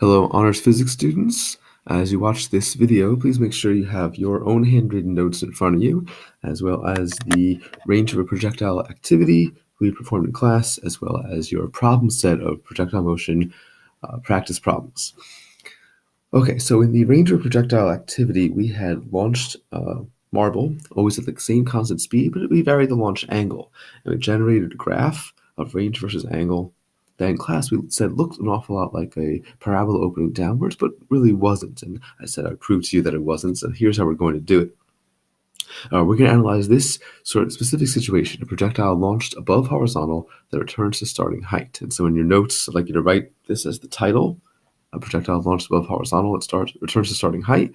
Hello, honors physics students. As you watch this video, please make sure you have your own handwritten notes in front of you, as well as the range of a projectile activity we performed in class, as well as your problem set of projectile motion practice problems. Okay, so in the range of projectile activity, we had launched marble, always at the same constant speed, but we varied the launch angle, and we generated a graph of range versus angle that in class we said looked an awful lot like a parabola opening downwards, but really wasn't. And I said I'd prove to you that it wasn't, so here's how we're going to do it. We're going to analyze this sort of specific situation, a projectile launched above horizontal that returns to starting height. And so in your notes, I'd like you to write this as the title, a projectile launched above horizontal that returns to starting height.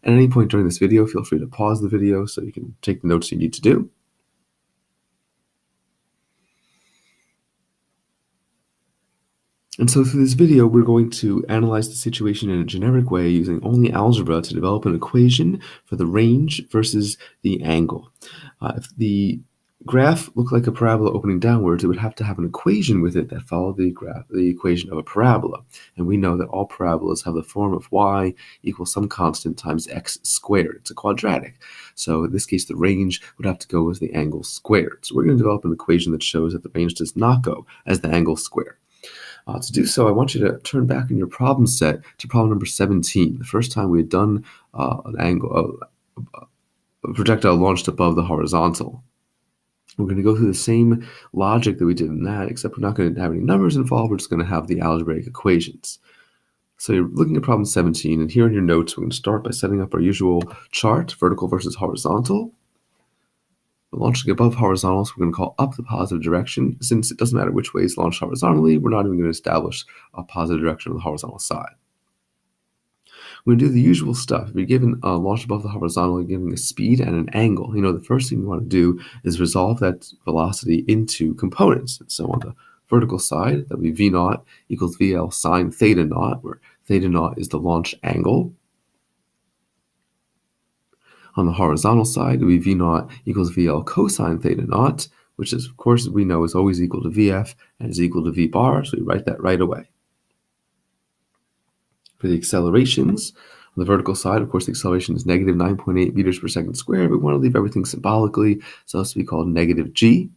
At any point during this video, feel free to pause the video so you can take the notes you need to do. And so through this video, we're going to analyze the situation in a generic way using only algebra to develop an equation for the range versus the angle. If the graph looked like a parabola opening downwards, it would have to have an equation with it that followed the equation of a parabola. And we know that all parabolas have the form of y equals some constant times x squared. It's a quadratic. So in this case, the range would have to go as the angle squared. So we're going to develop an equation that shows that the range does not go as the angle squared. To do so, I want you to turn back in your problem set to problem number 17, the first time we had done an angle, a projectile launched above the horizontal. We're going to go through the same logic that we did in that, except we're not going to have any numbers involved. We're just going to have the algebraic equations. So you're looking at problem 17, and here in your notes, we're going to start by setting up our usual chart, vertical versus horizontal. We're launching above horizontal, so we're going to call up the positive direction. Since it doesn't matter which way it's launched horizontally, we're not even going to establish a positive direction on the horizontal side. We're going to do the usual stuff. If you're given a launch above the horizontal, you're given a speed and an angle. The first thing you want to do is resolve that velocity into components. And so on the vertical side, that would be v0 equals VL sine theta naught, where theta naught is the launch angle. On the horizontal side, it would be v0 equals VL cosine theta naught, which is, of course, we know is always equal to VF and is equal to V bar, so we write that right away. For the accelerations, on the vertical side, of course, the acceleration is negative 9.8 meters per second squared, but we want to leave everything symbolically, so it's to be called negative g.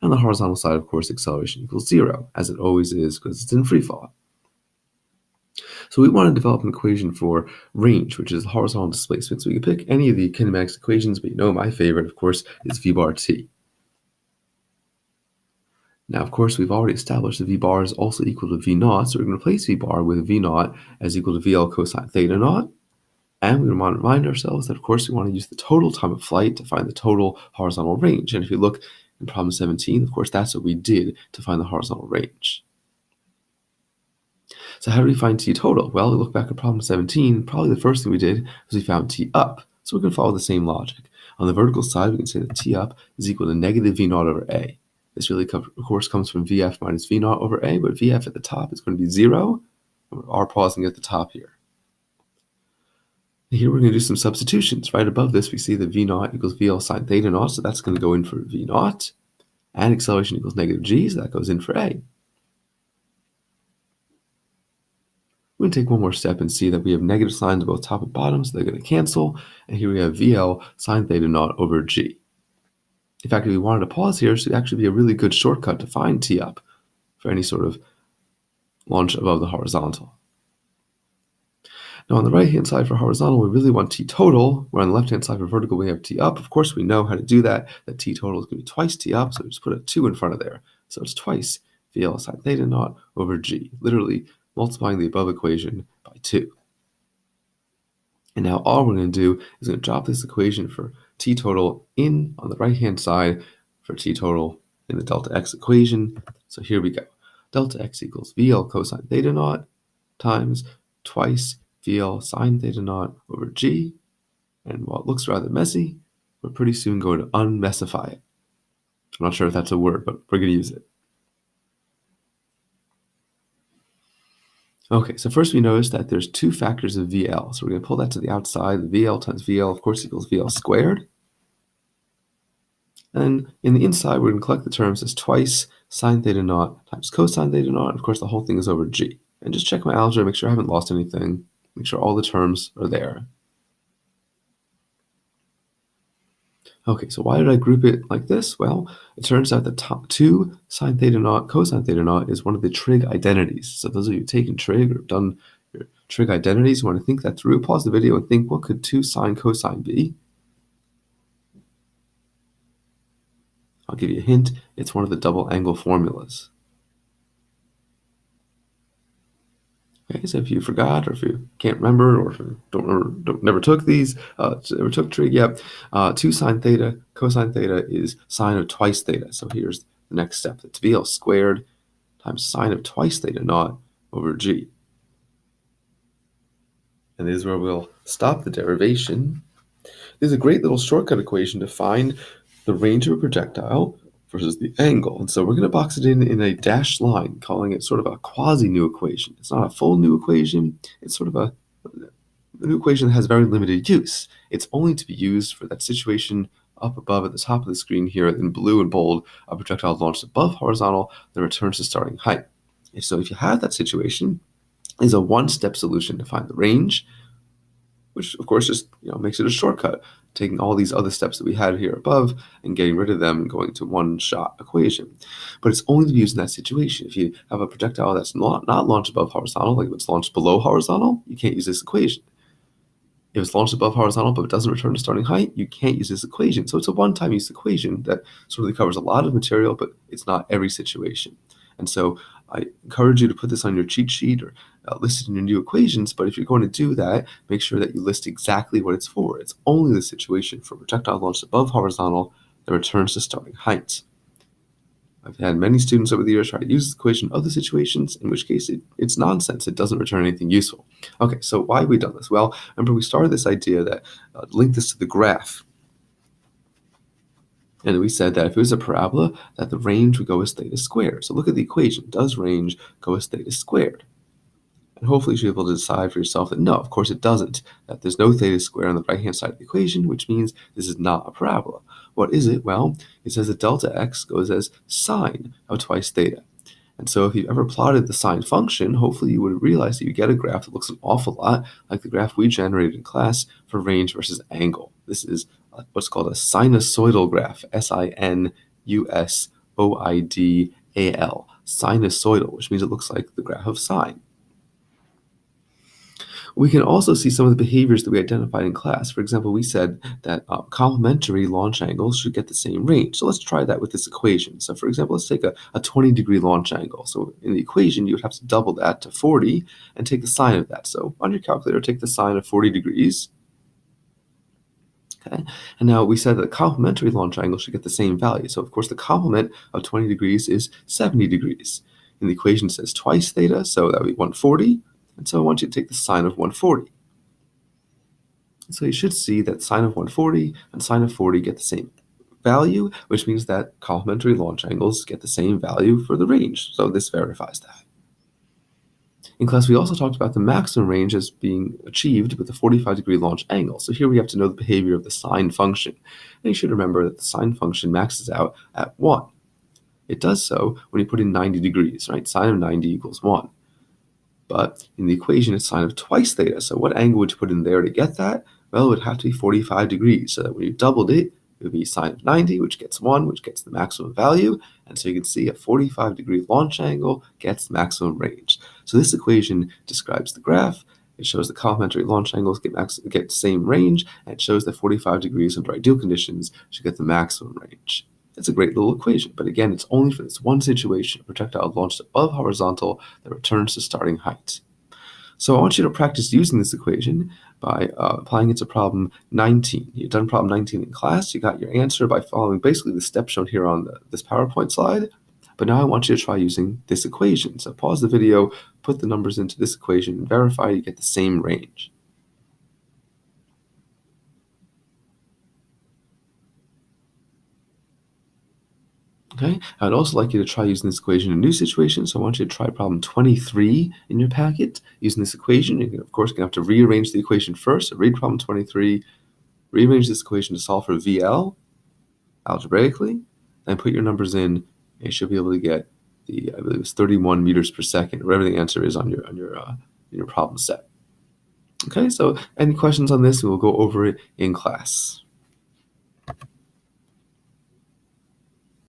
On the horizontal side, of course, acceleration equals 0, as it always is because it's in free fall. So we want to develop an equation for range, which is horizontal displacement. So we can pick any of the kinematics equations, but my favorite, of course, is V bar t. Now, of course, we've already established that V bar is also equal to V naught, so we're going to replace V bar with V naught as equal to VL cosine theta naught. And we want to remind ourselves that, of course, we want to use the total time of flight to find the total horizontal range. And if you look in problem 17, of course, that's what we did to find the horizontal range. So how do we find t total? Well, we look back at problem 17. Probably the first thing we did was we found t up. So we're going to follow the same logic. On the vertical side, we can say that t up is equal to negative v naught over a. This really, of course, comes from vf minus v naught over a, but vf at the top is going to be 0. We are pausing at the top here. Here we're going to do some substitutions. Right above this, we see that v naught equals VL sine theta naught, so that's going to go in for v naught. And acceleration equals negative g, so that goes in for a. We're going to take one more step and see that we have negative signs both top and bottom, so they're going to cancel. And here we have VL sine theta naught over g. In fact, if we wanted to pause here, this would actually be a really good shortcut to find t up for any sort of launch above the horizontal. Now, on the right-hand side for horizontal, we really want t total, where on the left-hand side for vertical, we have t up. Of course, we know how to do that t total is going to be twice t up, so we just put a 2 in front of there. So it's twice VL sine theta naught over g, literally multiplying the above equation by 2. And now all we're going to do is going to drop this equation for t total in on the right-hand side for t total in the delta x equation. So here we go. Delta x equals VL cosine theta naught times twice VL sine theta naught over g. And while it looks rather messy, we're pretty soon going to unmessify it. I'm not sure if that's a word, but we're going to use it. Okay, so first we notice that there's 2 factors of VL. So we're going to pull that to the outside. The VL times VL, of course, equals VL squared. And in the inside, we're going to collect the terms as twice sine theta naught times cosine theta naught. Of course, the whole thing is over g. And just check my algebra, make sure I haven't lost anything, make sure all the terms are there. Okay, so why did I group it like this? Well, it turns out that top 2 sine theta naught cosine theta naught is one of the trig identities. So those of you who've taken trig or done your trig identities, you want to think that through, pause the video and think, what could 2 sine cosine be? I'll give you a hint, it's one of the double angle formulas. Okay, so if you forgot, or if you can't remember, or if you never took these, never took trig yet, 2 sine theta cosine theta is sine of twice theta. So here's the next step. It's VL squared times sine of twice theta naught over g. And this is where we'll stop the derivation. There's a great little shortcut equation to find the range of a projectile versus the angle. And so we're going to box it in a dashed line, calling it sort of a quasi-new equation. It's not a full new equation. It's sort of a new equation that has very limited use. It's only to be used for that situation up above at the top of the screen here in blue and bold, a projectile launched above horizontal that returns to starting height. And so if you have that situation, is a one-step solution to find the range, which of course just makes it a shortcut, taking all these other steps that we had here above and getting rid of them and going to one-shot equation. But it's only to be used in that situation. If you have a projectile that's not launched above horizontal, like if it's launched below horizontal, you can't use this equation. If it's launched above horizontal but it doesn't return to starting height, you can't use this equation. So it's a one-time use equation that sort of covers a lot of material, but it's not every situation. And so I encourage you to put this on your cheat sheet or list it in your new equations. But if you're going to do that, make sure that you list exactly what it's for. It's only the situation for projectile launched above horizontal that returns to starting height. I've had many students over the years try to use this equation in other situations, in which case it's nonsense. It doesn't return anything useful. Okay, so why have we done this? Well, remember we started this idea that link this to the graph. And we said that if it was a parabola, that the range would go as theta squared. So look at the equation. Does range go as theta squared? And hopefully you'll be able to decide for yourself that no, of course it doesn't, that there's no theta squared on the right-hand side of the equation, which means this is not a parabola. What is it? Well, it says that delta x goes as sine of twice theta. And so if you've ever plotted the sine function, hopefully you would realize that you get a graph that looks an awful lot like the graph we generated in class for range versus angle. This is what's called a sinusoidal graph, Sinusoidal, sinusoidal, which means it looks like the graph of sine. We can also see some of the behaviors that we identified in class. For example, we said that complementary launch angles should get the same range. So let's try that with this equation. So for example, let's take a 20-degree launch angle. So in the equation, you would have to double that to 40 and take the sine of that. So on your calculator, take the sine of 40 degrees. Okay. And now we said that the complementary launch angle should get the same value. So of course, the complement of 20 degrees is 70 degrees. And the equation says twice theta, so that would be 140. And so I want you to take the sine of 140. So you should see that sine of 140 and sine of 40 get the same value, which means that complementary launch angles get the same value for the range. So this verifies that. In class, we also talked about the maximum range as being achieved with a 45-degree launch angle. So here we have to know the behavior of the sine function. And you should remember that the sine function maxes out at 1. It does so when you put in 90 degrees, right? Sine of 90 equals 1. But in the equation, it's sine of twice theta. So what angle would you put in there to get that? Well, it would have to be 45 degrees. So that when you doubled it, it would be sine of 90, which gets 1, which gets the maximum value. And so you can see a 45-degree launch angle gets maximum range. So this equation describes the graph. It shows the complementary launch angles get the same range, and it shows that 45 degrees under ideal conditions should get the maximum range. It's a great little equation, but again, it's only for this one situation, a projectile launched above horizontal that returns to starting height. So I want you to practice using this equation by applying it to problem 19. You've done problem 19 in class. You got your answer by following basically the steps shown here on this PowerPoint slide. But now I want you to try using this equation. So pause the video, put the numbers into this equation, and verify you get the same range. Okay, I'd also like you to try using this equation in a new situation. So I want you to try problem 23 in your packet using this equation. You're, of course, going to have to rearrange the equation first. So read problem 23, rearrange this equation to solve for VL algebraically, and put your numbers in. You should be able to get I believe it's 31 meters per second, whatever the answer is on your problem set. Okay, so any questions on this? We'll go over it in class.